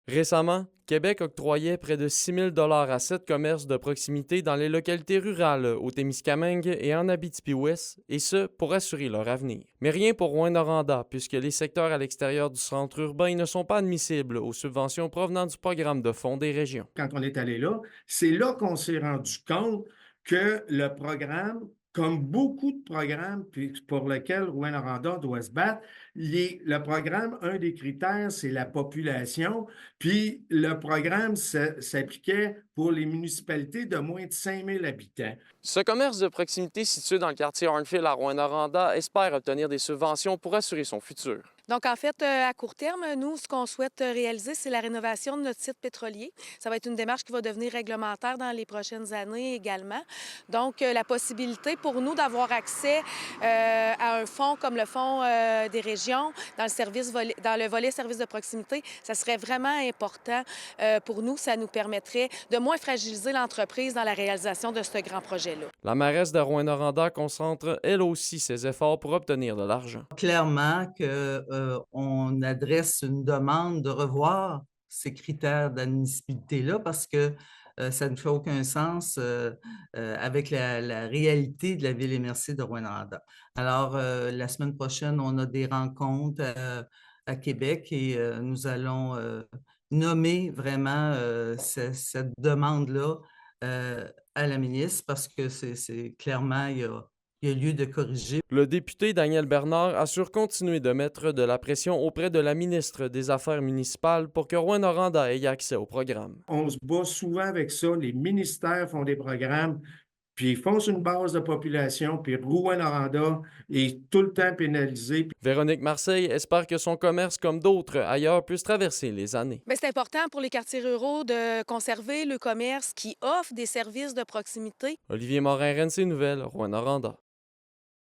Récemment, Québec octroyait près de 6 000 à 7 commerces de proximité dans les localités rurales au Témiscamingue et en Abitibi-Ouest, et ce, pour assurer leur avenir. Mais rien pour Rouyn-Noranda, puisque les secteurs à l'extérieur du centre urbain ne sont pas admissibles aux subventions provenant du programme de fonds des régions. Quand on est allé là, c'est là qu'on s'est rendu compte que le programme, comme beaucoup de programmes puis pour lesquels Rouyn-Noranda doit se battre, le programme, un des critères, c'est la population. Puis le programme s'appliquait pour les municipalités de moins de 5 000 habitants. Ce commerce de proximité situé dans le quartier Hornfield à Rouyn-Noranda espère obtenir des subventions pour assurer son futur. Donc, en fait, à court terme, nous, ce qu'on souhaite réaliser, c'est la rénovation de notre site pétrolier. Ça va être une démarche qui va devenir réglementaire dans les prochaines années également. Donc, la possibilité pour nous d'avoir accès à un fonds comme le fonds des régions dans dans le volet service de proximité, ça serait vraiment important pour nous. Ça nous permettrait de moins fragiliser l'entreprise dans la réalisation de ce grand projet-là. La mairesse de Rouyn-Noranda concentre elle aussi ses efforts pour obtenir de l'argent. Clairement que, on adresse une demande de revoir ces critères d'admissibilité-là parce que, ça ne fait aucun sens, avec la réalité de la ville immersive de Rouyn-Noranda. Alors, la semaine prochaine, on a des rencontres, à Québec et nous allons, nommer vraiment, cette demande-là, à la ministre parce que c'est clairement, il y a lieu de corriger. Le député Daniel Bernard assure continuer de mettre de la pression auprès de la ministre des Affaires municipales pour que Rouyn-Noranda ait accès au programme. On se bat souvent avec ça. Les ministères font des programmes, puis ils font sur une base de population, puis Rouyn-Noranda est tout le temps pénalisé. Véronique Marseille espère que son commerce, comme d'autres ailleurs, puisse traverser les années. Bien, c'est important pour les quartiers ruraux de conserver le commerce qui offre des services de proximité. Olivier Morin, RNC Nouvelles, Rouyn-Noranda.